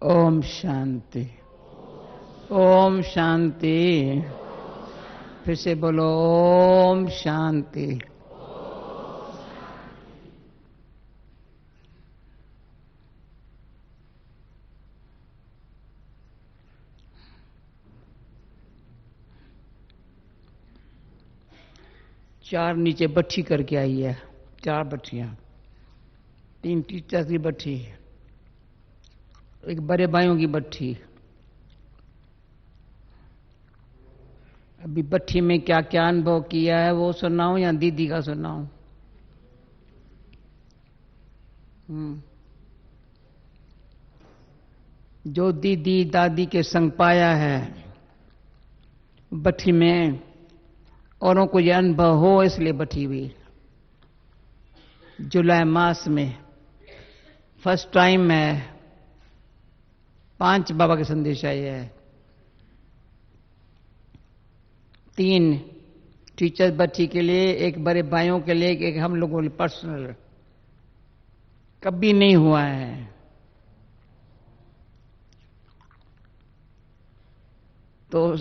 ओम शांति। ओम शांति। फिर से बोलो ओम शांति। चार नीचे बट्ठी करके आई है, 4 बट्ठियां, 3 टीचर्स की बट्ठी, एक बड़े भाइयों की बट्ठी। अभी बट्ठी में क्या क्या अनुभव किया है वो सुनाऊं या दीदी का सुनाऊं? जो दीदी दादी के संग पाया है बट्ठी में, औरों को यह अनुभव हो इसलिए बट्ठी हुई। जुलाई मास में फर्स्ट टाइम है 5 बाबा के संदेश आए हैं। 3 टीचर्स बच्ची के लिए, एक बड़े भाइयों के लिए, एक हम लोगों के लिए पर्सनल। कभी नहीं हुआ है। तो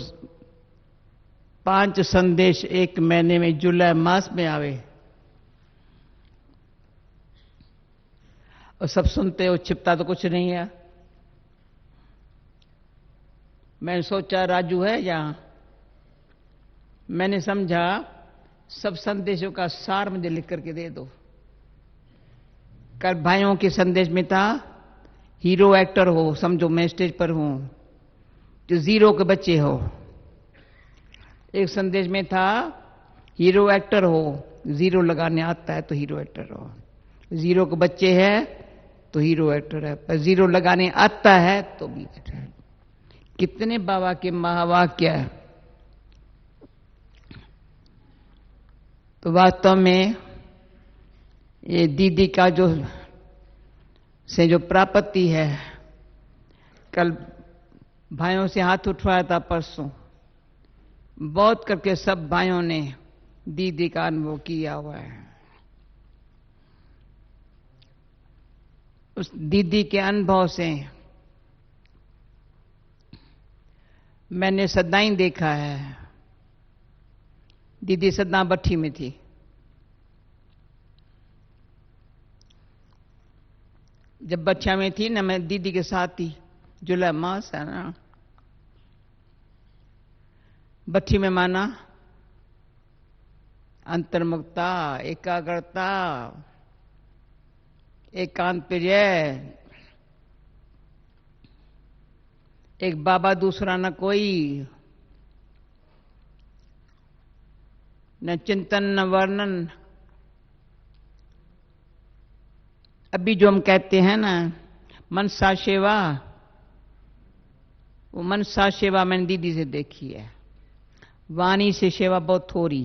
5 संदेश एक महीने में जुलाई मास में आवे और सब सुनते हो, छिपता तो कुछ नहीं है। मैंने सोचा राजू है यहां, मैंने समझा सब संदेशों का सार मुझे लिख करके दे दो। कल भाइयों के संदेश में था हीरो एक्टर हो, समझो मैं स्टेज पर हूं तो जीरो के बच्चे हो। एक संदेश में था हीरो एक्टर हो, जीरो लगाने आता है तो हीरो एक्टर हो। जीरो के बच्चे हैं तो हीरो एक्टर है, पर जीरो लगाने आता है तो भी एक्टर है। कितने बाबा के महावाक्य है। तो वास्तव में ये दीदी का जो प्राप्ति है, कल भाइयों से हाथ उठवाया था परसों, बहुत करके सब भाइयों ने दीदी का अनुभव किया हुआ है। उस दीदी के अनुभव से मैंने सदाई देखा है। दीदी सदा बट्ठी में थी। जब बच्चा में थी ना, मैं दीदी के साथ थी। जुलाई मास है ना, बट्ठी में माना अंतर्मुखता, एकाग्रता, एकांत प्रिय, एक बाबा दूसरा न कोई, न चिंतन न वर्णन। अभी जो हम कहते हैं ना मनसा सेवा, वो मनसा सेवा मैंने दीदी से देखी है। वाणी से सेवा बहुत थोड़ी,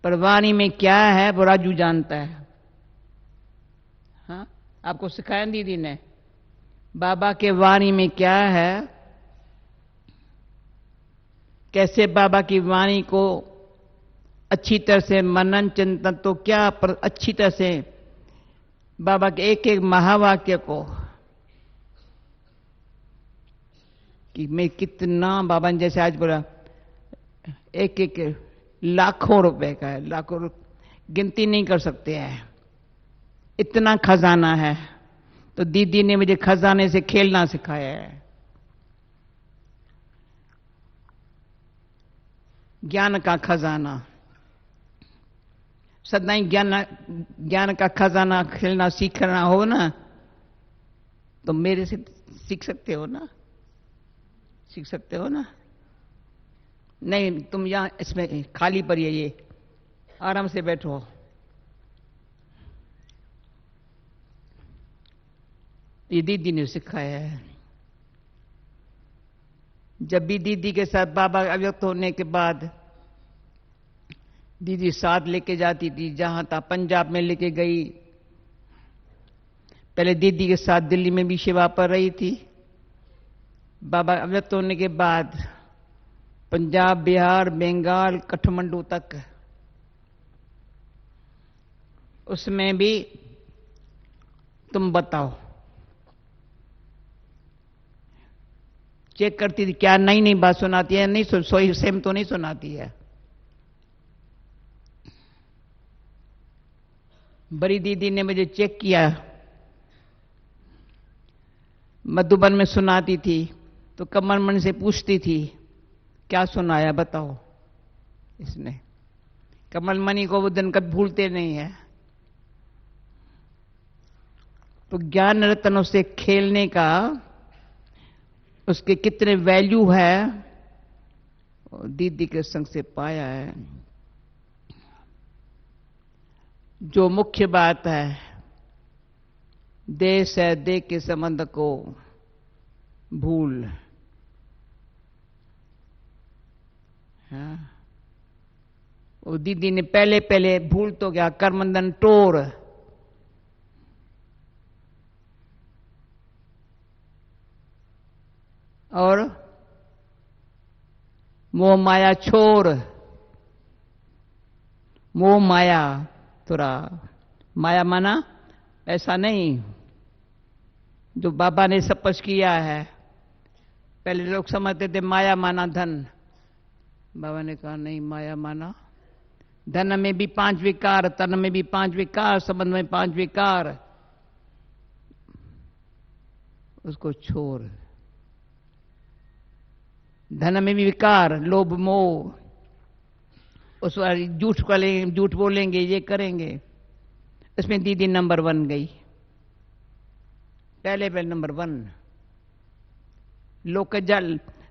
पर वाणी में क्या है वो राजू जानता है। हाँ, आपको सिखाया दीदी ने बाबा के वाणी में क्या है, कैसे बाबा की वाणी को अच्छी तरह से मनन चिंतन, तो क्या पर अच्छी तरह से बाबा के एक एक महावाक्य को, कि मैं कितना, बाबा ने जैसे आज बोला एक एक लाखों रुपए का है, लाखों गिनती नहीं कर सकते हैं, इतना खजाना है। तो दीदी ने मुझे खजाने से खेलना सिखाया है। ज्ञान का खजाना, सदा ज्ञान का खजाना खेलना सीखना हो ना, तो मेरे से सीख सकते हो ना, सीख सकते हो ना। नहीं, तुम यहां इसमें खाली पर ये आराम से बैठो। ये दीदी ने सिखाया है। जब भी दीदी के साथ बाबा अव्यक्त होने के बाद दीदी साथ लेके जाती थी, जहां था पंजाब में लेके गई, पहले दीदी के साथ दिल्ली में भी सेवा पर रही थी। बाबा अव्यक्त होने के बाद पंजाब, बिहार, बंगाल, काठमांडू तक, उसमें भी तुम बताओ चेक करती थी क्या नई नई बात सुनाती है, नहीं सोई सेम तो नहीं सुनाती है। बड़ी दीदी ने मुझे चेक किया, मधुबन में सुनाती थी तो कमल मणि से पूछती थी क्या सुनाया बताओ इसने। कमल मणि को वो दिन कभी भूलते नहीं है। तो ज्ञान रत्नों से खेलने का उसके कितने वैल्यू है दीदी के संग से पाया है। जो मुख्य बात है, देश है देह के संबंध को भूल, हाँ? वो दीदी ने पहले पहले भूल तो गया, करमंदन टोर, और मोह माया छोर। मोह माया थोड़ा, माया माना ऐसा नहीं जो बाबा ने स्पष्ट किया है। पहले लोग समझते थे माया माना धन, बाबा ने कहा नहीं, माया माना धन में भी 5 विकार, तन में भी 5 विकार, संबंध में 5 विकार, उसको छोड़। धन में भी विकार, लोभ मोह, उस झूठ झूठ बोलेंगे, ये करेंगे, इसमें दीदी नंबर 1 गई, पहले नंबर 1।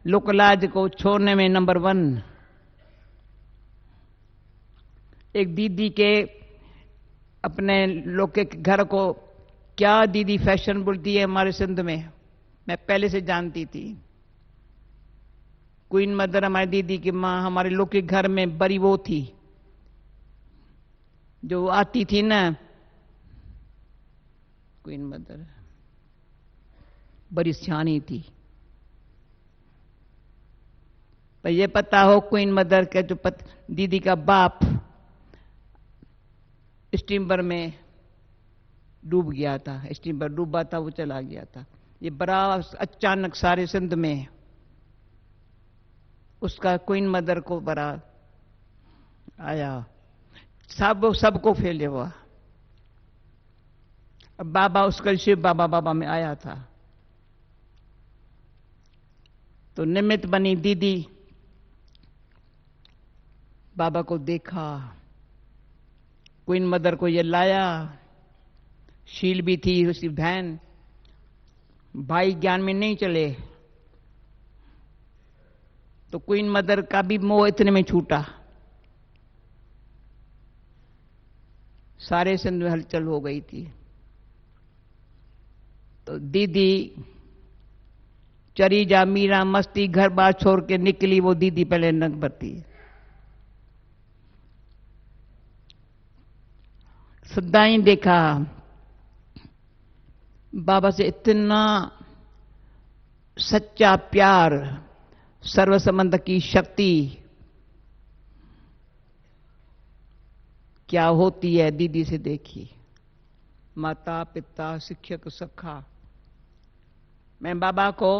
लोकलाज को छोड़ने में नंबर 1। एक दीदी के अपने लोग के घर को क्या दीदी फैशन बोलती है हमारे सिंध में, मैं पहले से जानती थी। क्वीन मदर हमारी दीदी की माँ हमारे लोग के घर में बड़ी वो थी, जो आती थी ना, क्वीन मदर बड़ी सियानी थी। पर ये पता हो क्वीन मदर के जो दीदी का बाप स्टीमर में डूब गया था, स्टीमर डूबा था, वो चला गया था। ये बड़ा अचानक सारे सिंध में उसका क्वीन मदर को बड़ा आया, सबको फैले हुआ। अब बाबा उसका शिव बाबा में आया था, तो निमित्त बनी दीदी, बाबा को देखा, क्वीन मदर को ये लाया, शील भी थी उसकी बहन, भाई ज्ञान में नहीं चले, तो क्वीन मदर का भी मोह इतने में छूटा, सारे सिंध में हलचल हो गई थी। तो दीदी चरी जा मीरा मस्ती, घर बार छोड़ के निकली, वो दीदी पहले नंग भरती। सदाई देखा बाबा से इतना सच्चा प्यार, सर्व संबंध की शक्ति क्या होती है दीदी से देखी। माता पिता शिक्षक सखा, मैं बाबा को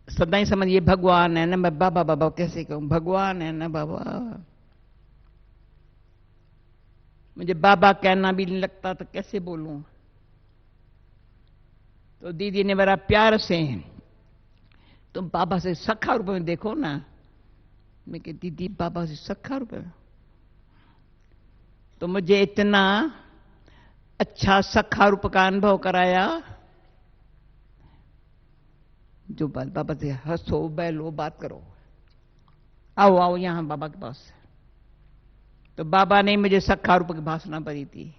सदाई समझ, ये भगवान है ना, मैं बाबा बाबा कैसे कहूं, भगवान है ना बाबा। मुझे बाबा कहना भी नहीं लगता तो कैसे बोलूं। तो दीदी ने बड़ा प्यार से, तुम बाबा से सखा रूप में देखो ना। मैं कह दीदी बाबा से सखा रूप में, तो मुझे इतना अच्छा सखा रूप का अनुभव कराया, जो बाबा से हंसो बैलो बात करो, आओ आओ यहां बाबा के पास। तो बाबा ने मुझे सखा रूप की भाषणा पढ़ी थी।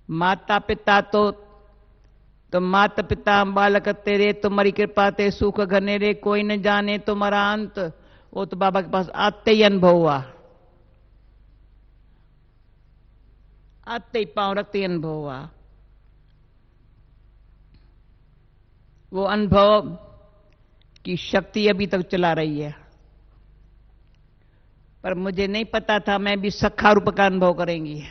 माता पिता तो माता पिता बालक तेरे, तुम्हारी कृपा ते सुख घनेरे, कोई न जाने तुम्हारा अंत। वो तो बाबा के पास आते ही अनुभव हुआ, आते ही पांव रखते ही अनुभव हुआ। वो अनुभव की शक्ति अभी तक चला रही है। पर मुझे नहीं पता था मैं भी सखा रूप का अनुभव करेंगी।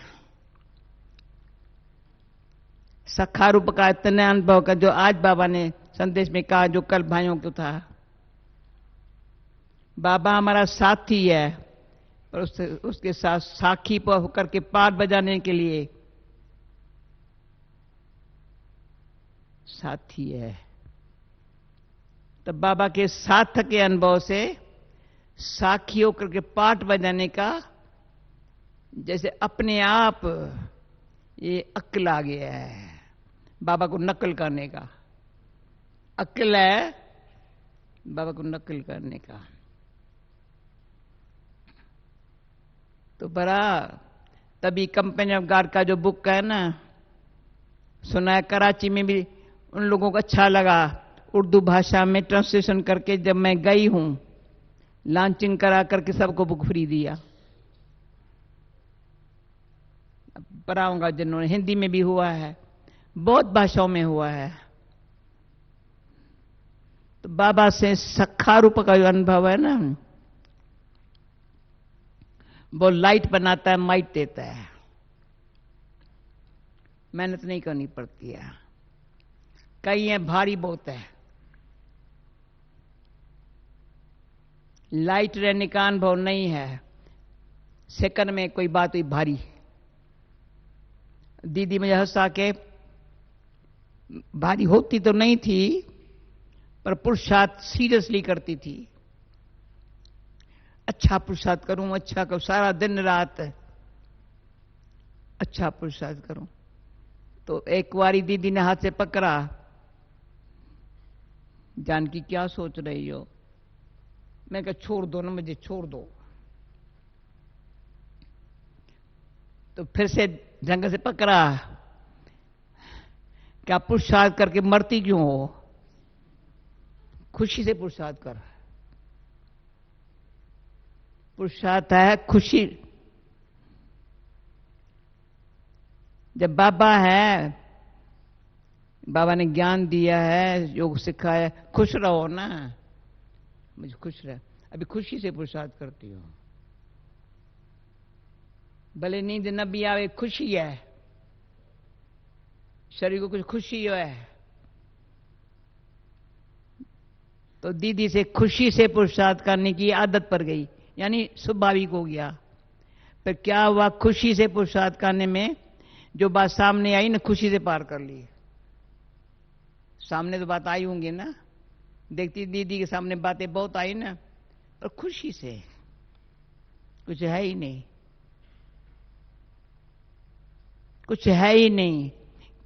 सखा रूप का इतना अनुभव का जो आज बाबा ने संदेश में कहा जो कल भाइयों को था। बाबा हमारा साथी है, पर उसके साथ साखी पर होकर के पाठ बजाने के लिए साथी है। तब बाबा के साथ के अनुभव से साखी होकर के पाठ बजाने का जैसे अपने आप ये अक्ल आ गया है, बाबा को नकल करने का अक्ल है, बाबा को नकल करने का। तो बड़ा तभी कंपनी ऑफ गॉड का जो बुक है ना, सुना है कराची में भी उन लोगों को अच्छा लगा, उर्दू भाषा में ट्रांसलेशन करके जब मैं गई हूं, लॉन्चिंग करा करके सबको बुक फ्री दिया। पढ़ाऊंगा जिन्होंने, हिंदी में भी हुआ है, बहुत भाषाओं में हुआ है। तो बाबा से सखा रूप का जो अनुभव है ना, वो लाइट बनाता है, माइट देता है, मेहनत नहीं करनी पड़ती है। कई है भारी बहुत है, लाइट रहने का अनुभव नहीं है, सेकंड में कोई बात हुई भारी। दीदी मुझे हंसा के, भारी होती तो नहीं थी पर पुरुषार्थ सीरियसली करती थी। अच्छा पुरुषार्थ करूं, अच्छा करूं, सारा दिन रात अच्छा पुरुषार्थ करूं। तो एक बारी दीदी ने हाथ से पकड़ा, जानकी क्या सोच रही हो? मैं कहा छोड़ दो ना, मुझे छोड़ दो। तो फिर से जंग से पकड़ा, क्या पुरुषार्थ करके मरती क्यों हो? खुशी से पुरुषार्थ कर। पुरुषार्थ है खुशी। जब बाबा है, बाबा ने ज्ञान दिया है, योग सिखाया, खुश रहो ना, मुझे खुश रह। अभी खुशी से पुरुषार्थ करती हो, भले नींद न भी आवे, खुशी है, शरीर को कुछ खुशी है। तो दीदी से खुशी से पुरुषार्थ करने की आदत पड़ गई, यानी स्वाभाविक हो गया। फिर क्या हुआ, खुशी से पुरुषार्थ करने में जो बात सामने आई ना, खुशी से पार कर ली। सामने तो बात आई होंगी ना, देखती दीदी के सामने बातें बहुत आई ना, पर खुशी से, कुछ है ही नहीं, कुछ है ही नहीं।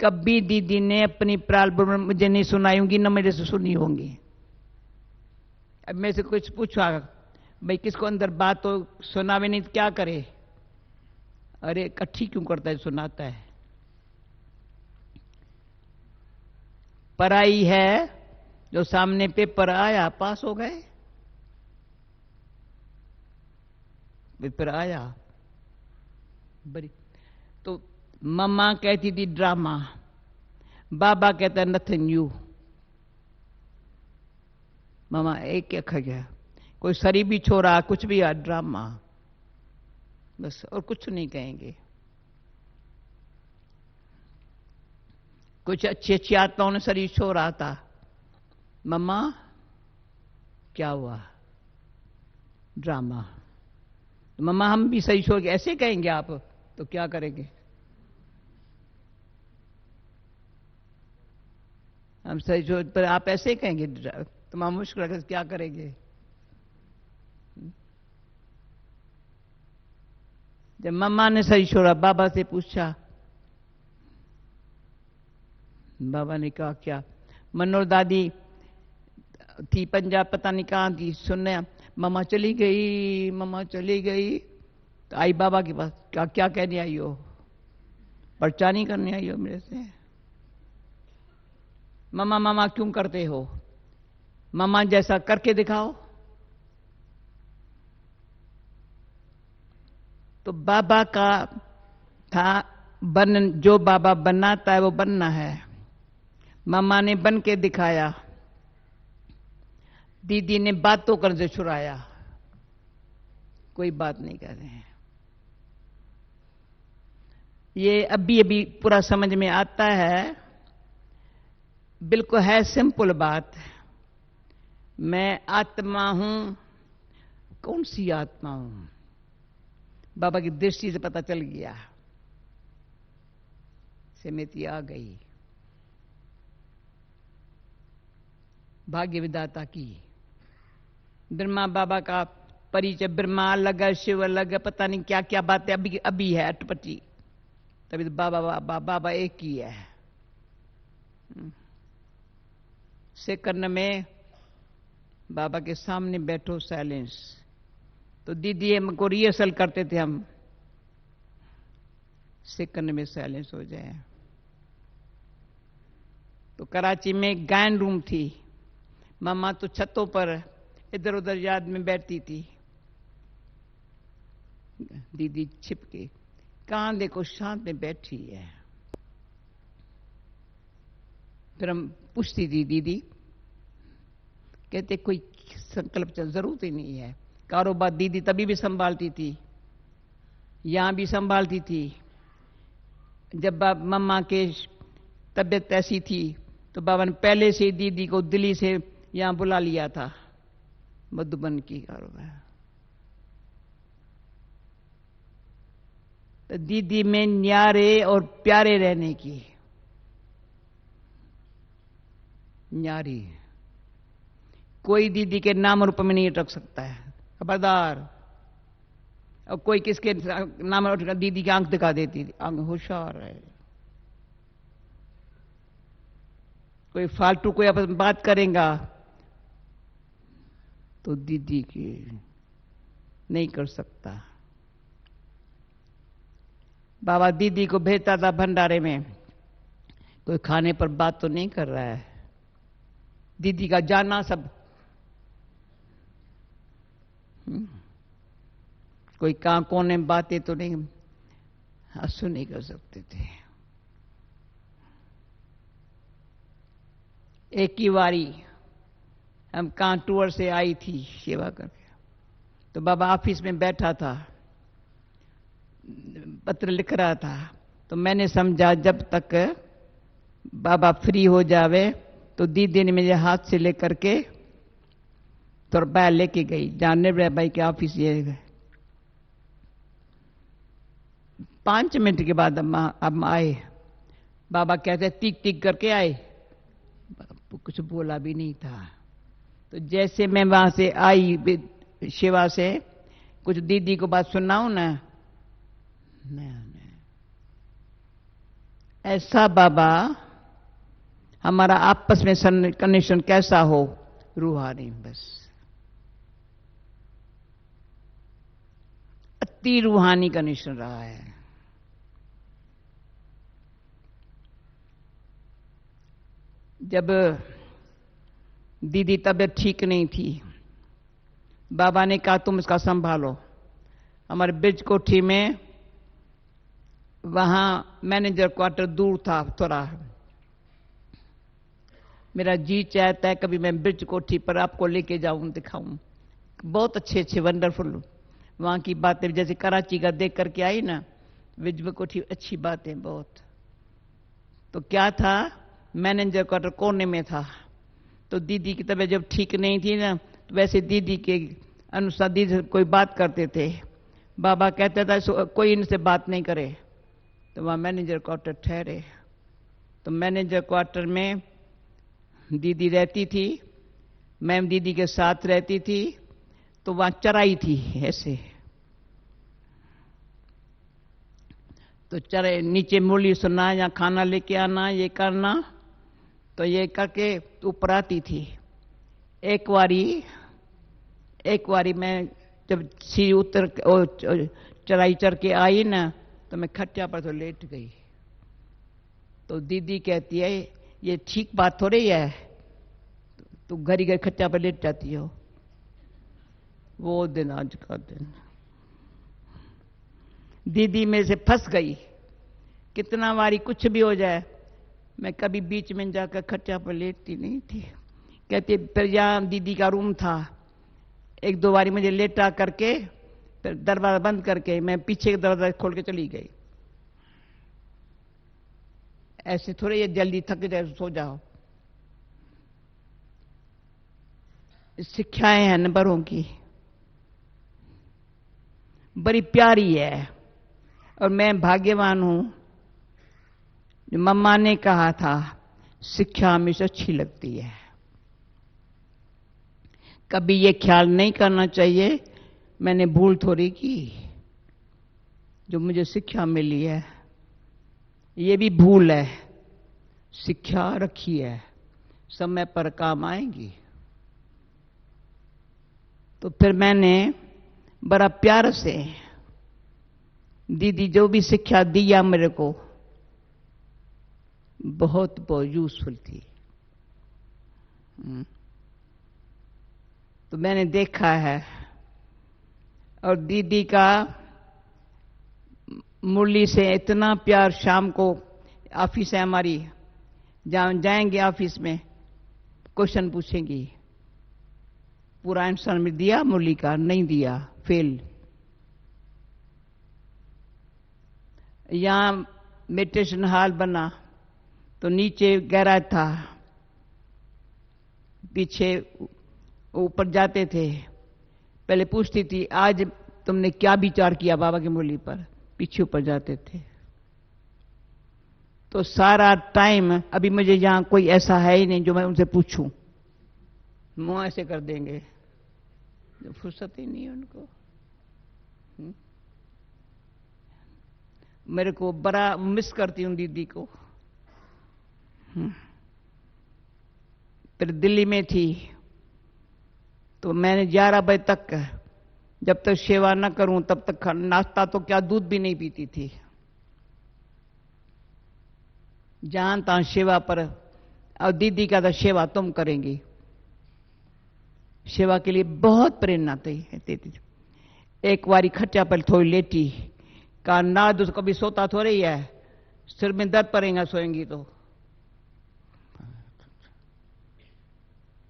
कभी दीदी ने अपनी प्रॉब्लम मुझे नहीं सुनाई होंगी, न मेरे से सुनी होंगी। अब मेरे से कुछ पूछा, भाई किसको अंदर बात तो सुनावे नहीं तो क्या करे? अरे इकट्ठी क्यों करता है, सुनाता है। पढ़ाई है, जो सामने पेपर आया पास हो गए, पेपर आया बड़ी। तो मम्मा कहती थी ड्रामा, बाबा कहता है नथिंग न्यू। मामा एक क्या खा गया, कोई शरीबी छोरा कुछ भी आ, ड्रामा बस, और कुछ नहीं कहेंगे। कुछ अच्छी अच्छी आत्माओं ने शरीर छोड़ा था, मम्मा क्या हुआ, ड्रामा। मम्मा हम भी सही छोड़ के ऐसे कहेंगे आप, तो क्या करेंगे? हम सही छोड़ पर आप ऐसे कहेंगे, तो हम मुश्किल है, क्या करेंगे? जब मम्मा ने सही छोड़ा, बाबा से पूछा, बाबा ने कहा क्या? मनोर दादी थी पंजाब, पता नहीं कहां थी, सुनने मम्मा चली गई, मम्मा चली गई। तो आई बाबा के पास, क्या क्या कहने आई हो? पर्चा नहीं करने आई हो मेरे से? मम्मा मम्मा क्यों करते हो? मम्मा जैसा करके दिखाओ। तो बाबा का था जो बाबा बनाता है वो बनना है। मम्मा ने बन के दिखाया, दीदी ने बातों कर से छुड़ाया, कोई बात नहीं कर रहे हैं। ये अभी अभी पूरा समझ में आता है। बिल्कुल है सिंपल बात। मैं आत्मा हूं। कौन सी आत्मा हूं? बाबा की दृष्टि से पता चल गया, समिति आ गई। भाग्य विधाता की। ब्रह्मा बाबा का परिचय, ब्रह्मा अलग है, शिव अलग है, पता नहीं क्या क्या बातें अभी अभी है अटपटी। तभी तो बाबा बाबा बाबा एक ही है। सेकंड में बाबा के सामने बैठो, साइलेंस। तो दीदी हमको रिहर्सल करते थे हम, सेकंड में साइलेंस हो जाए। तो कराची में गायन रूम थी। मामा तो छतों पर इधर उधर याद में बैठती थी। दीदी छिप के, कहां देखो शांत में बैठी है। फिर हम पूछती थी, दीदी कहते कोई संकल्प जरूरत ही नहीं है। कारोबार दीदी तभी भी संभालती थी, यहां भी संभालती थी। जब मम्मा के तबीयत ऐसी थी तो बाबा ने पहले से दीदी को दिल्ली से यहां बुला लिया था, मधुबन की कारोबार। तो दीदी में न्यारे और प्यारे रहने की, न्यारी। कोई दीदी के नाम रूप में नहीं रख सकता है, खबरदार। और कोई किसके नाम दीदी की आंख दिखा देती थी, आंख होशियार है। कोई फालतू कोई आपस में बात करेगा तो दीदी की नहीं कर सकता। बाबा दीदी को भेजता था भंडारे में, कोई खाने पर बात तो नहीं कर रहा है। दीदी का जाना सब, कोई कहां कोने में बातें तो नहीं, हंसू नहीं कर सकते थे। एक ही बारी हम कहां टूर से आई थी सेवा करके, तो बाबा ऑफिस में बैठा था, पत्र लिख रहा था। तो मैंने समझा जब तक बाबा फ्री हो जावे तो दीदी ने मेरे हाथ से लेकर के तो बाहर लेके गई, जानने भाई के ऑफिस। ये 5 मिनट के बाद हम आए। बाबा कहते टिक टिक करके आए, कुछ बोला भी नहीं था। तो जैसे मैं वहां से आई सेवा से, कुछ दीदी को बात सुनाऊं ना, नहीं। ऐसा बाबा हमारा आपस में कनेक्शन कैसा हो, रूहानी, बस अति रूहानी कनेक्शन रहा है। जब दीदी तबीयत ठीक नहीं थी, बाबा ने कहा तुम इसका संभालो। हमारे ब्रिज कोठी में, वहां मैनेजर क्वार्टर दूर था थोड़ा। मेरा जी चाहता है कभी मैं ब्रिज कोठी पर आपको लेके जाऊं, दिखाऊं। बहुत अच्छे अच्छे वंडरफुल वहां की बातें, जैसे कराची का देख करके आई ना, ब्रिज कोठी अच्छी बातें बहुत। तो क्या था, मैनेजर क्वार्टर कोने में था। तो दीदी की तबीयत जब ठीक नहीं थी ना, तो वैसे दीदी के अनुसार दीदी कोई बात करते थे। बाबा कहते था कोई इनसे बात नहीं करे। तो वहां मैनेजर क्वार्टर ठहरे। तो मैनेजर क्वार्टर में दीदी रहती थी, मैं दीदी के साथ रहती थी। तो वहां चराई थी ऐसे, तो चरे नीचे मुरली सुनना या खाना लेके आना, ये करना। तो ये करके ऊपर आती थी। एक बारी मैं जब सीढ़ी उतर चढ़ाई चढ़ के आई ना, तो मैं खटिया पर तो लेट गई। तो दीदी कहती है ये ठीक बात हो रही है, तू घरी घर खटिया पर लेट जाती हो। वो दिन आज का दिन, दीदी में से फंस गई। कितना बारी कुछ भी हो जाए, मैं कभी बीच में जाकर खटिया पर लेटती नहीं थी। कहती फिर यहां दीदी का रूम था, 1-2 बारी मुझे लेटा करके फिर दरवाजा बंद करके मैं पीछे का दरवाजा खोल के चली गई। ऐसे थोड़े ये जल्दी थक जाए सो जाओ, शिक्षाएं हैं न बड़ों की, बड़ी प्यारी है। और मैं भाग्यवान हूं जो मम्मा ने कहा था शिक्षा हमेशा अच्छी लगती है। कभी ये ख्याल नहीं करना चाहिए मैंने भूल थोड़ी की, जो मुझे शिक्षा मिली है ये भी भूल है। शिक्षा रखी है, समय पर काम आएंगी। तो फिर मैंने बड़ा प्यार से दीदी जो भी शिक्षा दिया मेरे को बहुत बहुत यूजफुल थी। तो मैंने देखा है। और दीदी का मुरली से इतना प्यार, शाम को ऑफिस है हमारी, जहां जाएंगे ऑफिस में क्वेश्चन पूछेंगी, पूरा आंसर में दिया मुरली का, नहीं दिया फेल। यहां मेडिटेशन हॉल बना तो नीचे गैराज था, पीछे ऊपर जाते थे। पहले पूछती थी आज तुमने क्या विचार किया बाबा की मुरली पर, पीछे ऊपर जाते थे। तो सारा टाइम अभी मुझे यहां कोई ऐसा है ही नहीं जो मैं उनसे पूछूं, मुंह ऐसे कर देंगे, फुर्सत ही नहीं है उनको। मेरे को बड़ा मिस करती हूं दीदी को। फिर दिल्ली में थी तो मैंने 11 बजे तक, जब तक सेवा न करूं तब तक नाश्ता तो क्या दूध भी नहीं पीती थी। जहां तहां सेवा पर, और दीदी का तो सेवा तुम करेंगी, सेवा के लिए बहुत प्रेरणा देती थी। एक बारी खटिया पर थोड़ी लेटी, कहा नाद उसको कभी सोता थोड़ी है, सिर में दर्द पड़ेगा सोएंगी तो।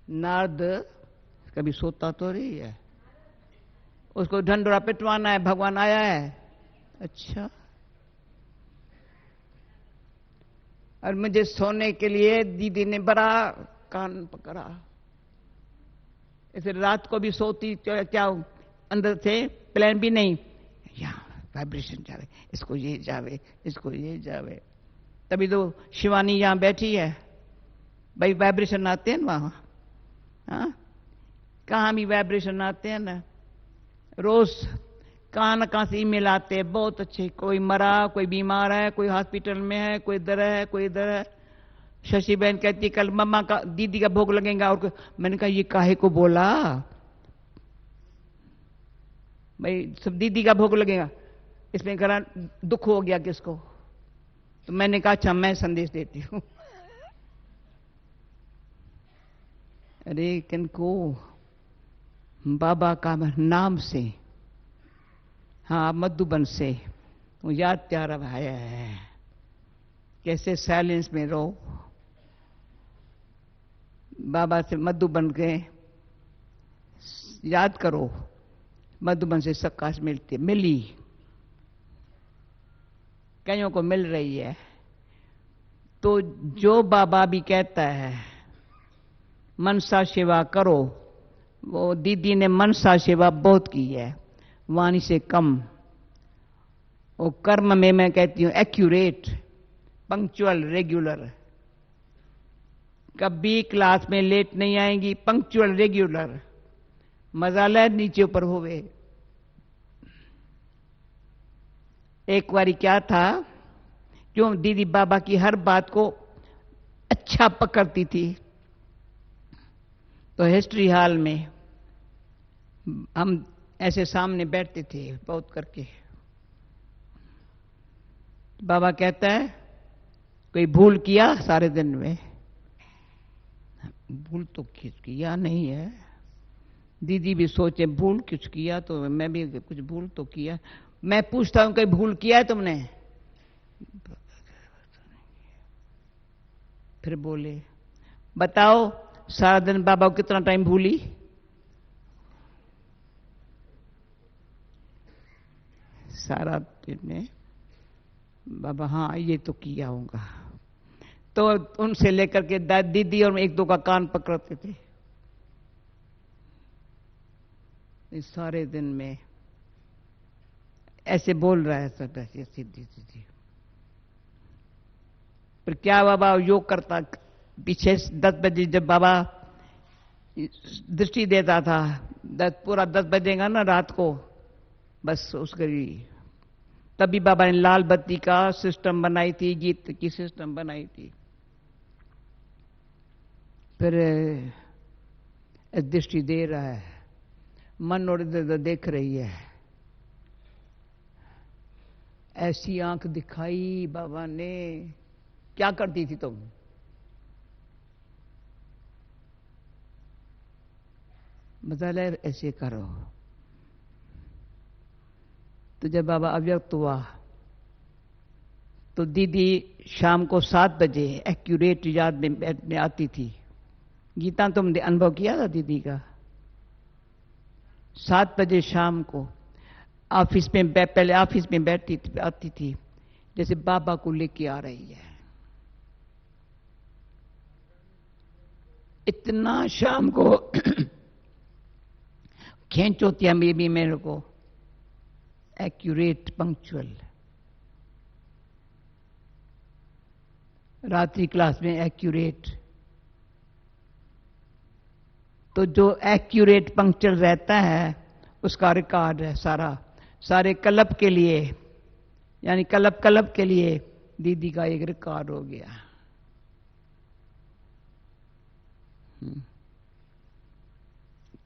नारद कभी सोता तो रही है, उसको ढंडोरा पिटवाना है, भगवान आया है। अच्छा। और मुझे सोने के लिए दीदी ने बड़ा कान पकड़ा, ऐसे रात को भी सोती क्या अंदर से प्लान भी नहीं, यहाँ वाइब्रेशन जावे, इसको ये जावे, इसको ये जावे। तभी तो शिवानी यहां बैठी है भाई, वाइब्रेशन आते हैं ना वहां। हाँ, कहां भी वाइब्रेशन आते हैं ना, रोज कहां न कहां से ईमेल आते हैं बहुत अच्छे, कोई मरा, कोई बीमार है, कोई हॉस्पिटल में है, कोई इधर है, कोई इधर है। शशि बहन कहती कल मम्मा का दीदी का भोग लगेगा, और मैंने कहा ये काहे को बोला भाई, सब दीदी का भोग लगेगा, इसमें करा दुख हो गया किसको। तो मैंने कहा अच्छा मैं संदेश देती हूं। अरे किनको बाबा का नाम से, हाँ मधुबन से तो याद प्यारा भाया है, कैसे साइलेंस में रहो, बाबा से मधुबन के याद करो, मधुबन से सकाश मिलती, मिली, कईयों को मिल रही है। तो जो बाबा भी कहता है मनसा सेवा करो, वो दीदी ने मनसा सेवा बहुत की है, वाणी से कम। वो कर्म में मैं कहती हूं एक्यूरेट, पंक्चुअल, रेगुलर। कभी क्लास में लेट नहीं आएंगी, पंक्चुअल रेगुलर, मजा ले नीचे ऊपर होवे। एक बारी क्या था, क्यों दीदी बाबा की हर बात को अच्छा पकड़ती थी। तो हिस्ट्री हॉल में हम ऐसे सामने बैठते थे बहुत करके, बाबा कहता है कोई भूल किया सारे दिन में, भूल तो किया नहीं है। दीदी भी सोचे भूल कुछ किया, तो मैं भी कुछ भूल तो किया। मैं पूछता हूं कोई भूल किया है तुमने, फिर बोले बताओ सारा दिन बाबा को कितना टाइम भूली। सारा दिन में बाबा हाँ ये तो किया होगा। तो उनसे लेकर के दीदी और एक दो का कान पकड़ते थे। इस सारे दिन में ऐसे बोल रहा है सब, ऐसे सीधी सीधी। पर क्या बाबा योग करता, पीछे 10 बजे जब बाबा दृष्टि देता था, पूरा 10 बजेगा ना रात को, बस उसके तभी बाबा ने लाल बत्ती का सिस्टम बनाई थी, गीत की सिस्टम बनाई थी। फिर दृष्टि दे रहा है, मन और इधर देख रही है। ऐसी आंख दिखाई बाबा ने, क्या करती थी तुम? बदल ऐसे करो। तो जब बाबा अव्यक्त हुआ तो दीदी शाम को 7 बजे एक्यूरेट याद में बैठने आती थी। गीता तुमने अनुभव किया था दीदी का? 7 बजे शाम को ऑफिस में, पहले ऑफिस में बैठती थी, आती थी जैसे बाबा को लेके आ रही है। इतना शाम को खींच होती है भी मेरे को, एक्यूरेट पंक्चुअल। रात्रि क्लास में एक्यूरेट। तो जो एक्यूरेट पंक्चुअल रहता है उसका रिकॉर्ड है सारा, सारे क्लब के लिए, यानी क्लब के लिए दीदी का एक रिकॉर्ड हो गया।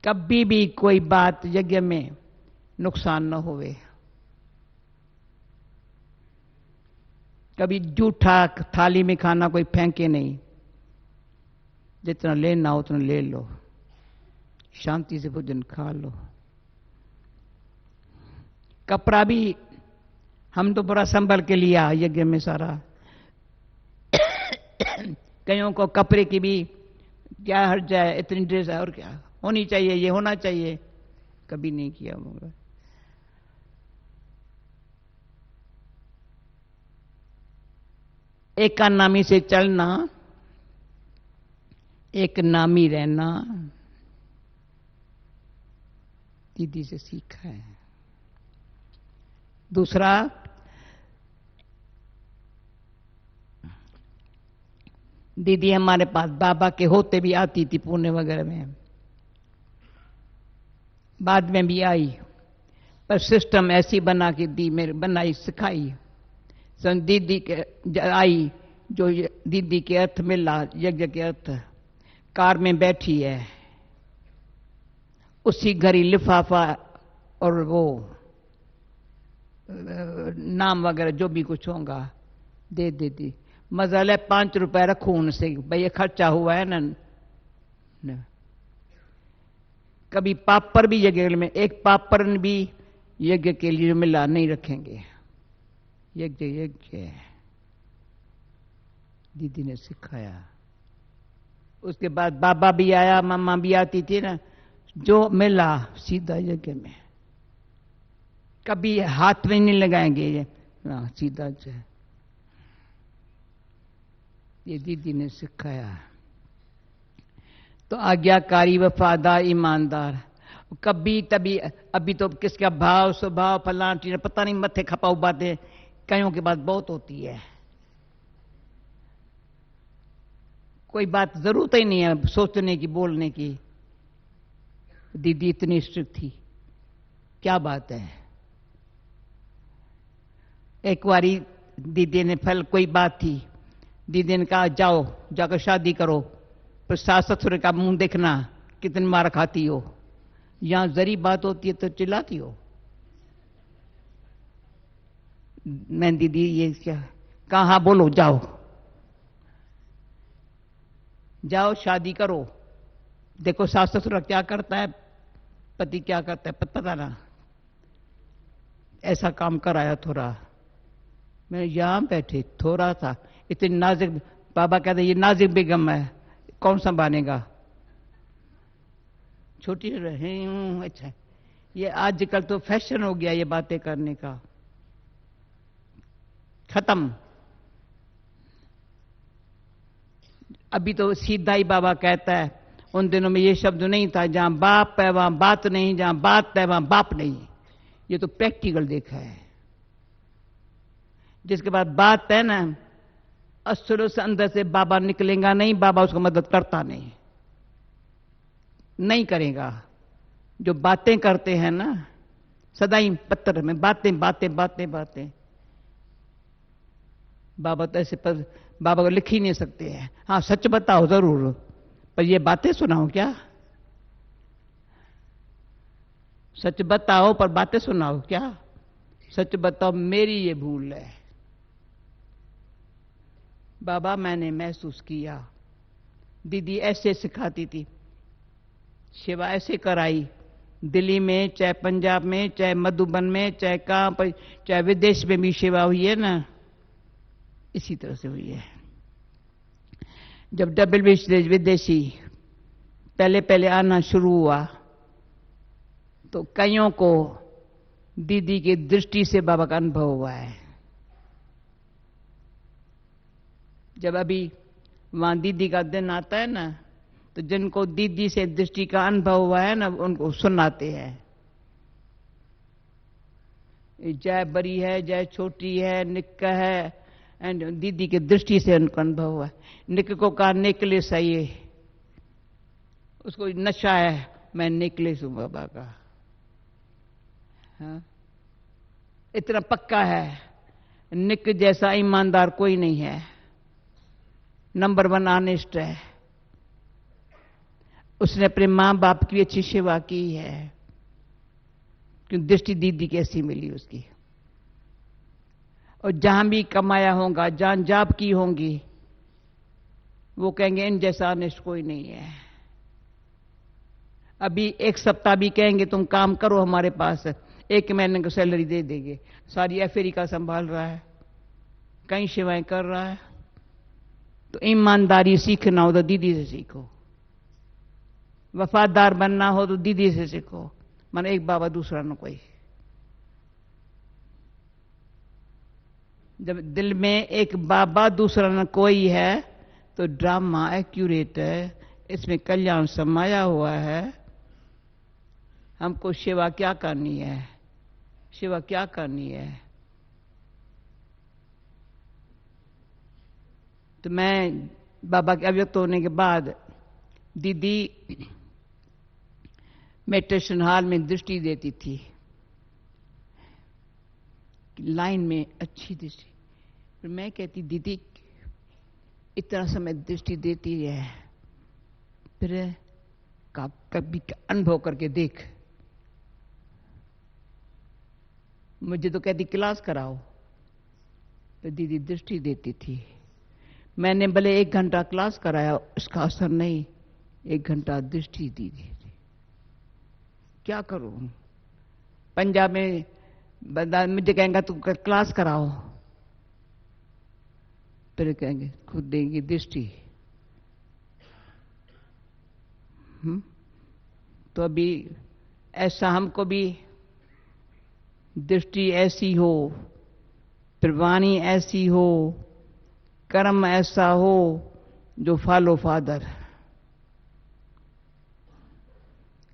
कभी भी कोई बात यज्ञ में नुकसान न होवे, कभी जूठा थाली में खाना कोई फेंके नहीं, जितना लेना उतना ले लो, शांति से भोजन खा लो। कपड़ा भी हम तो पूरा संभल के लिया यज्ञ में सारा। कईयों को कपड़े की भी क्या हर्ज है, इतनी ड्रेस है और क्या होनी चाहिए, ये होना चाहिए, कभी नहीं किया होगा। एक नामी से चलना, एक नामी रहना दीदी से सीखा है। दूसरा, दीदी हमारे पास बाबा के होते भी आती थी पुणे वगैरह में, बाद में भी आई, पर सिस्टम ऐसी बना के दी, मेरे बनाई सिखाई। दीदी के आई जो दीदी के अर्थ मिला, यज्ञ के अर्थ, कार में बैठी है, उसी घड़ी लिफाफा और वो नाम वगैरह जो भी कुछ होगा दे देती। मजा 5 रुपए रखू उनसे, भाई ये खर्चा हुआ है ना। कभी पापड़ भी यज्ञ में, एक पापड़ भी यज्ञ के लिए मिला नहीं रखेंगे। यज्ञ यज्ञ दीदी ने सिखाया। उसके बाद बाबा भी आया, मम्मा भी आती थी ना, जो मिला सीधा यज्ञ में, कभी हाथ में नहीं लगाएंगे ये सीधा जो है, ये दीदी ने सिखाया। तो आज्ञाकारी, वफादार, ईमानदार। कभी तभी, अभी तो किसका भाव स्वभाव फलां पता नहीं, मत्थे खपाऊ बातें कईयों की बात बहुत होती है। कोई बात जरूरत ही नहीं है सोचने की, बोलने की। दीदी इतनी स्ट्रिक्ट थी, क्या बात है। एक बारी दीदी ने कोई बात थी, दीदी ने कहा जाओ जाकर शादी करो, पर सास ससुर का मुंह देखना, कितनी मार खाती हो। यहां जरी बात होती है तो चिल्लाती हो। मैं दीदी ये क्या कहा, हाँ बोलो, जाओ जाओ शादी करो, देखो सास ससुर क्या करता है, पति क्या करता है, पता ना। ऐसा काम कराया थोड़ा। मैं यहां बैठे थोड़ा था, इतनी नाजुक, बाबा कहते ये नाजुक बेगम है, कौन संभालेगा, छोटी रहे। अच्छा, ये आजकल तो फैशन हो गया ये बातें करने का, खत्म। अभी तो सीधा ही बाबा कहता है, उन दिनों में ये शब्द नहीं था, जहां बाप है वहां बात नहीं, जहां बात है वहां बाप नहीं। ये तो प्रैक्टिकल देखा है। जिसके बाद बात है ना, अस्सरों से अंदर से बाबा निकलेगा नहीं, बाबा उसको मदद करता नहीं, नहीं करेगा। जो बातें करते हैं ना, सदा ही पत्थर में बातें बातें बातें बातें, बाबा तो ऐसे पर बाबा को लिख ही नहीं सकते हैं। हाँ सच बताओ जरूर, पर ये बातें सुनाओ क्या? सच बताओ पर बातें सुनाओ क्या? सच बताओ मेरी ये भूल है बाबा, मैंने महसूस किया। दीदी ऐसे सिखाती थी, सेवा ऐसे कराई, दिल्ली में चाहे पंजाब में चाहे मधुबन में चाहे कहां पर, चाहे विदेश में भी सेवा हुई है ना, इसी तरह से हुई है। जब डबल विदेशी पहले पहले आना शुरू हुआ तो कईयों को दीदी की दृष्टि से बाबा का अनुभव हुआ है। जब अभी वहां दीदी का दिन आता है ना, तो जिनको दीदी से दृष्टि का अनुभव हुआ है ना, उनको सुनाते हैं। जय बड़ी है, जय छोटी है, निक्का है, एंड दीदी की दृष्टि से उनको अनुभव हुआ है। निक को कहा नेकलेस सही है, उसको नशा है, मैं नेकलेस हूं बाबा का। हाँ? इतना पक्का है, निक जैसा ईमानदार कोई नहीं है, नंबर 1 ऑनेस्ट है। उसने अपने मां बाप की अच्छी सेवा की है, क्योंकि दृष्टि दीदी कैसी मिली उसकी। और जहां भी कमाया होगा, जहां जाप की होंगी, वो कहेंगे इन जैसा ऑनेस्ट कोई नहीं है। अभी एक सप्ताह भी कहेंगे तुम काम करो हमारे पास, 1 महीने की सैलरी दे देंगे। सारी अफ्रीका संभाल रहा है, कई सेवाएं कर रहा है। तो ईमानदारी सीखना हो तो दीदी से सीखो, वफादार बनना हो तो दीदी से सीखो। मन एक बाबा दूसरा न कोई। जब दिल में एक बाबा दूसरा न कोई है तो ड्रामा एक्यूरेट है, इसमें कल्याण समाया हुआ है। हमको सेवा क्या करनी है, सेवा क्या करनी है। तो मैं बाबा के अव्यक्त होने के बाद दीदी मेडिटेशन हॉल में दृष्टि देती थी, लाइन में अच्छी दृष्टि। फिर मैं कहती दीदी इतना समय दृष्टि देती है, फिर कभी अनुभव करके देख। मुझे तो कहती क्लास कराओ, तो दीदी दृष्टि देती थी। मैंने भले 1 घंटा क्लास कराया, उसका असर नहीं, 1 घंटा दृष्टि दी थी। क्या करूं? पंजाब में बंदा मुझे कहेंगे तू क्लास कराओ, फिर कहेंगे खुद देंगी दृष्टि। तो अभी ऐसा हमको भी दृष्टि ऐसी हो, फिर वाणी ऐसी हो, कर्म ऐसा हो जो फॉलो फादर।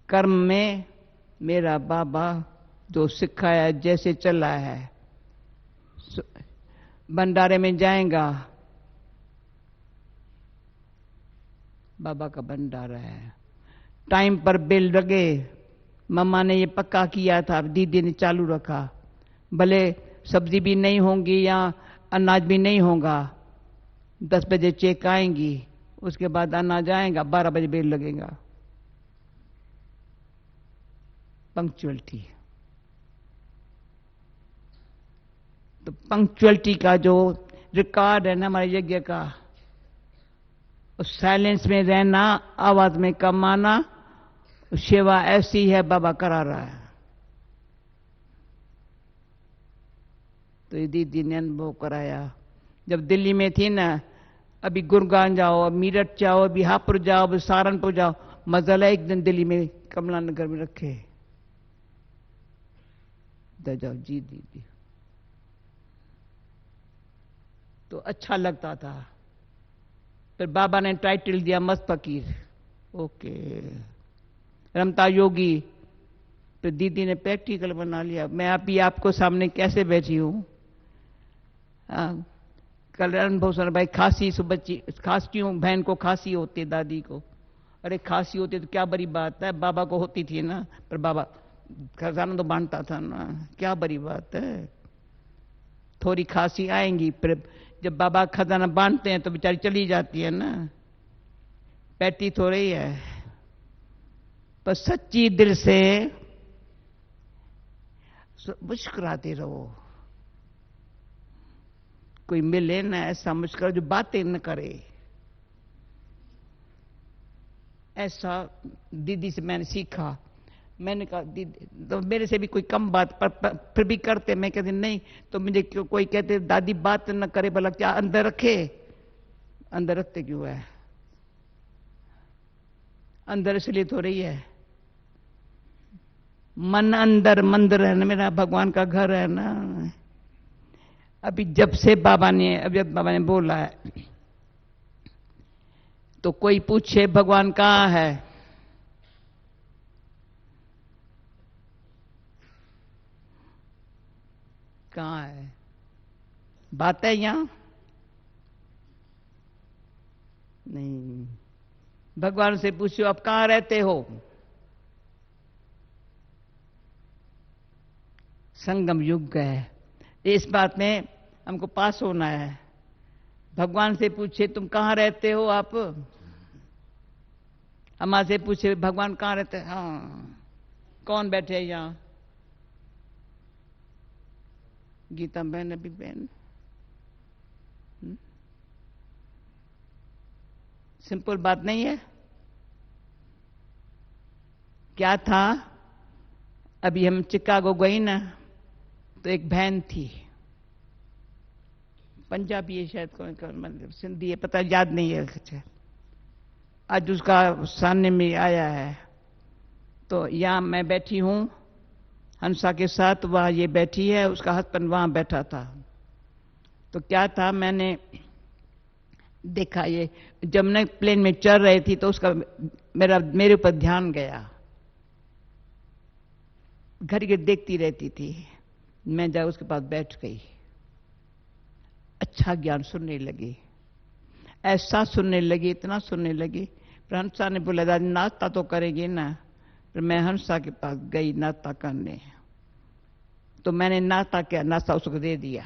कर्म में मेरा बाबा जो सिखाया जैसे चला है, भंडारे में जाएगा, बाबा का भंडारा है। टाइम पर बिल लगे, मम्मा ने ये पक्का किया था, दीदी ने चालू रखा। भले सब्जी भी नहीं होंगी या अनाज भी नहीं होगा, 10 बजे चेक आएंगी, उसके बाद अनाज आएगा, 12 बजे बिल लगेगा। पंक्चुअलिटी। तो पंक्चुअलिटी का जो रिकॉर्ड है ना हमारे यज्ञ का, उस साइलेंस में रहना, आवाज में कम आना, सेवा ऐसी है बाबा करा रहा है। तो ये दीदी ने अनुभव कराया। जब दिल्ली में थी ना, अभी गुरुग्राम जाओ, मीरठ जाओ, अभी हापुड़ जाओ, अभी सहारनपुर जाओ, मजा एक दिन दिल्ली में कमला नगर में रखे जाओ जी दीदी, तो अच्छा लगता था। फिर बाबा ने टाइटल दिया मस्त फकीर, ओके। रमता योगी, तो दीदी ने प्रैक्टिकल बना लिया। मैं अभी आपको सामने कैसे बैठी हूं। कल अनुभव सुना, भाई खांसी बच्ची खांसती हूं, बहन को खांसी होती है, दादी को। अरे खांसी होती तो क्या बड़ी बात है, बाबा को होती थी ना, पर बाबा खजाना तो बांटता था ना, क्या बड़ी बात है। थोड़ी खांसी आएंगी, फिर जब बाबा खजाना बांटते हैं तो बेचारी चली जाती है ना, बैठी तो रही है। पर सच्ची दिल से मुस्कुराते रहो। कोई मिले ना ऐसा मुस्कुरा जो बातें न करे। ऐसा दीदी से मैंने सीखा। मैंने कहा दीदी, तो मेरे से भी कोई कम बात पर फिर भी करते, मैं कहती नहीं, तो मुझे क्यों कोई कहते दादी बात न करे, भला क्या अंदर रखे। अंदर रखते क्यों है, अंदर इसलिए तो रही है। मन अंदर मंदिर है ना, मेरा भगवान का घर है ना। अभी जब बाबा ने बोला है, तो कोई पूछे भगवान कहाँ है, कहाँ है, बात है यहां नहीं। भगवान से पूछो आप कहां रहते हो। संगम युग है, इस बात में हमको पास होना है। भगवान से पूछे तुम कहां रहते हो आप, हमारे से पूछे भगवान कहां रहते हैं। हाँ, कौन बैठे हैं यहां, गीता बहन, अभी बहन। सिंपल बात नहीं है। क्या था, अभी हम चिकागो गई ना, तो एक बहन थी, पंजाबी है शायद, मतलब सिंधी है, पता याद नहीं है। अच्छा, आज उसका सामने में आया है। तो यहां मैं बैठी हूं हंसा के साथ, वहां ये बैठी है, उसका हस्बैंड वहां बैठा था। तो क्या था, मैंने देखा, ये जब मैं प्लेन में चढ़ रही थी तो उसका मेरे ऊपर ध्यान गया। घर के देखती रहती थी, मैं जा उसके पास बैठ गई। अच्छा ज्ञान सुनने लगी, ऐसा सुनने लगी, इतना सुनने लगी। फिर हंसा ने बोला दादी नाश्ता तो करेगी ना। फिर मैं हंसा के पास गई नाश्ता करने, तो मैंने नाश्ता किया, नाश्ता उसको दे दिया,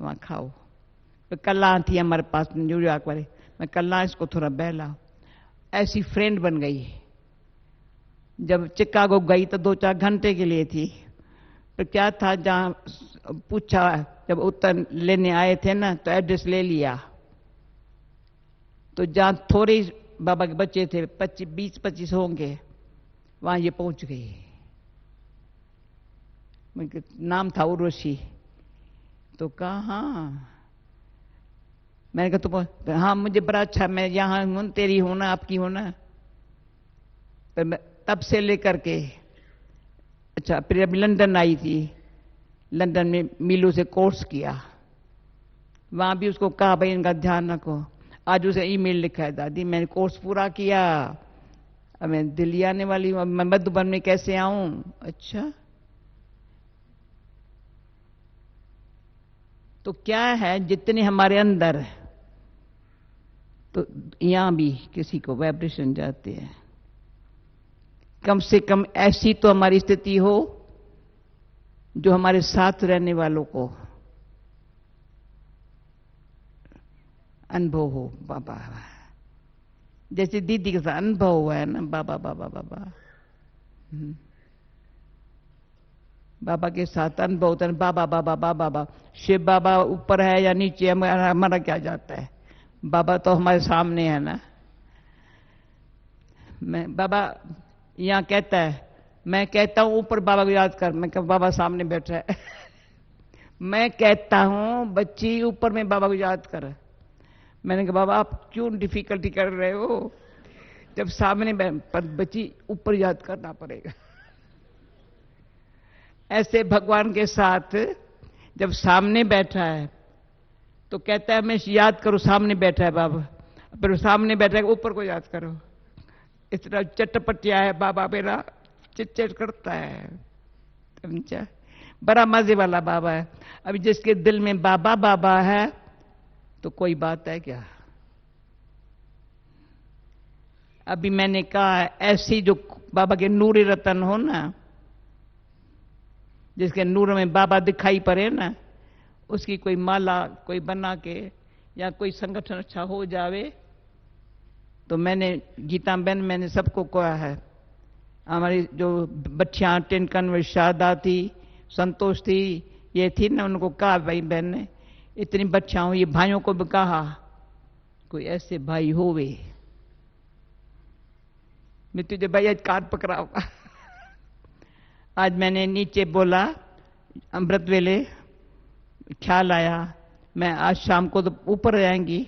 वहां खाओ। फिर कल्ला थी हमारे पास न्यूयॉर्क वाले, मैं कल्ला इसको थोड़ा बहला। ऐसी फ्रेंड बन गई। जब चिकागो गई तो 2-4 घंटे के लिए थी। फिर क्या था, जहां पूछा, जब उत्तर लेने आए थे ना, तो एड्रेस ले लिया। तो जहां थोड़े बाबा के बच्चे थे, 20-25 होंगे, वहां ये पहुंच गई। नाम था उर्वशी। तो कहा हाँ, मैंने कहा तुम, हाँ मुझे बड़ा अच्छा, मैं यहां हूं, तेरी हूं ना, आपकी हूं ना। तब से लेकर के, अच्छा फिर अभी लंदन आई थी, लंदन में मीलू से कोर्स किया। वहां भी उसको कहा भाई इनका ध्यान रखो। आज उसे ईमेल लिखा है, दादी मैंने कोर्स पूरा किया, अब मैं दिल्ली आने वाली हूं, अब मैं मधुबन में कैसे आऊं। अच्छा, तो क्या है, जितने हमारे अंदर, तो यहां भी किसी को वाइब्रेशन जाते हैं। कम से कम ऐसी तो हमारी स्थिति हो जो हमारे साथ रहने वालों को अनुभव हो। बाबा जैसे दीदी के साथ अनुभव हुआ है ना, बाबा बाबा बाबा, बाबा के साथ अनुभव होता है। बाबा बाबा बाबा बाबा, शिव बाबा ऊपर है या नीचे, हमारा क्या जाता है, बाबा तो हमारे सामने है ना। मैं बाबा यहां कहता है, मैं कहता हूं ऊपर बाबा को याद कर, मैं बाबा सामने बैठा है। मैं कहता हूं बच्ची ऊपर में बाबा को याद कर। मैंने कहा बाबा आप क्यों डिफिकल्टी कर रहे हो, जब सामने पर बच्ची ऊपर याद करना पड़ेगा। ऐसे भगवान के साथ जब सामने बैठा है तो कहता है मैं याद करो, सामने बैठा है बाबा, फिर सामने बैठा है ऊपर को याद करो। इतना चटपटिया है बाबा, मेरा चिट करता है, समझा। बड़ा मजे वाला बाबा है। अभी जिसके दिल में बाबा बाबा है तो कोई बात है क्या। अभी मैंने कहा ऐसी जो बाबा के नूर रतन हो ना, जिसके नूर में बाबा दिखाई पड़े ना, उसकी कोई माला कोई बना के या कोई संगठन अच्छा हो जावे। तो मैंने गीता बहन, मैंने सबको कहा है, हमारी जो बच्चियां टिनकन में शारदा थी, संतोष थी, ये थी ना, उनको कहा भाई बहन ने इतनी बच्चियां हुई, भाइयों को भी कहा कोई ऐसे भाई होवे, मैं तुझे भाई आज कार पकड़ाऊंगा। आज मैंने नीचे बोला, अमृत वेले ख्याल आया मैं आज शाम को तो ऊपर जाएंगी,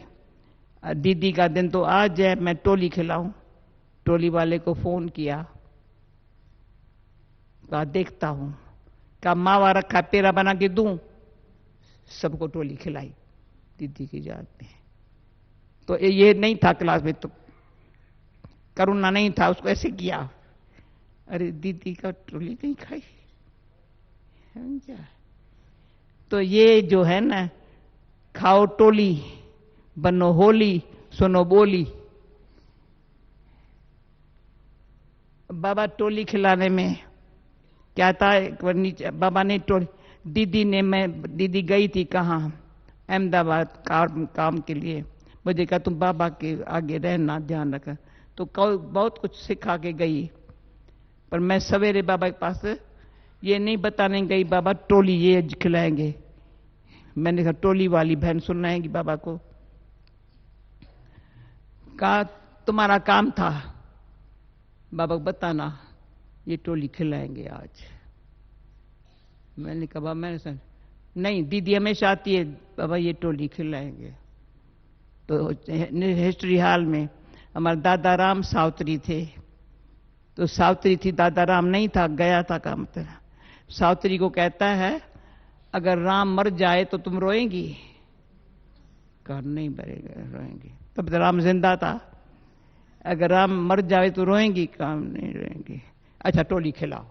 दीदी का दिन तो आज है, मैं टोली खिलाऊं। टोली वाले को फोन किया, कहा देखता हूं, कहा मावा रखा पेड़ा बना के दूं, सबको टोली खिलाई दीदी की याद में। तो ये नहीं था क्लास में, तो करुणा नहीं था, उसको ऐसे किया, अरे दीदी का टोली नहीं खाई, समझा। तो ये जो है ना, खाओ टोली बनो होली सुनो बोली। बाबा टोली खिलाने में क्या था, एक बार नीचे बाबा ने टोली, दीदी ने, मैं दीदी गई थी कहाँ, अहमदाबाद काम के लिए, मुझे कहा तुम बाबा के आगे रहना, ध्यान रखना। तो बहुत कुछ सिखा के गई, पर मैं सवेरे बाबा के पास ये नहीं बताने गई बाबा टोली ये खिलाएंगे। मैंने कहा टोली वाली बहन सुनाएंगी बाबा को। कहा तुम्हारा काम था बाबा को बताना, ये टोली खिलाएंगे आज। मैंने कहा बाबा, मैंने सुन नहीं, दीदी हमेशा आती है बाबा, ये टोली खिलाएंगे। तो हिस्ट्री हॉल में हमारे दादा राम सावत्री थे, तो सावत्री थी, दादा राम नहीं था, गया था काम तेरा। सावत्री को कहता है अगर राम मर जाए तो तुम रोएंगी? कहा नहीं मरेगा, रोएंगी। तब तो राम जिंदा था। अगर राम मर जाए तो रोएंगी? कहा नहीं रोएंगी। अच्छा टोली खिलाओ।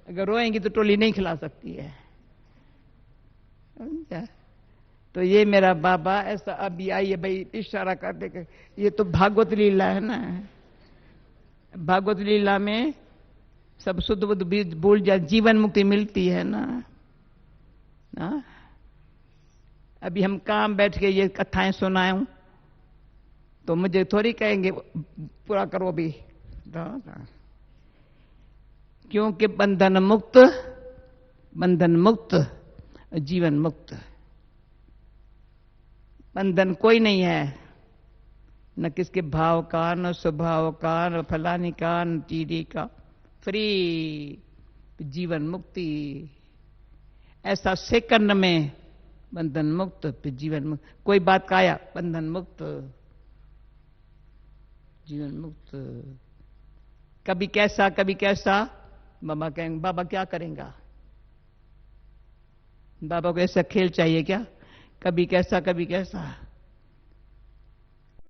अगर रोएंगी तो टोली नहीं खिला सकती है, समझा। तो ये मेरा बाबा ऐसा अभी आई है भाई, इशारा कर दे, ये तो भागवत लीला है ना। भागवत लीला में सब शुद्ध बुद्ध बीज भूल जाए, जीवन मुक्ति मिलती है ना। अभी हम काम बैठ के ये कथाएं सुनाऊं तो मुझे थोड़ी कहेंगे पूरा करो भी, क्योंकि बंधन मुक्त जीवन मुक्त। बंधन कोई नहीं है, न किसके भाव का, न स्वभाव का, न फलानी का, न चीरी का, फ्री जीवन मुक्ति। ऐसा सेकंड में बंधन मुक्त, फिर जीवन मुक्त। कोई बात का आया बंधन मुक्त जीवन मुक्त। कभी कैसा कभी कैसा, बाबा कहेंगे बाबा क्या करेंगा? बाबा को ऐसा खेल चाहिए क्या? कभी कैसा कभी कैसा।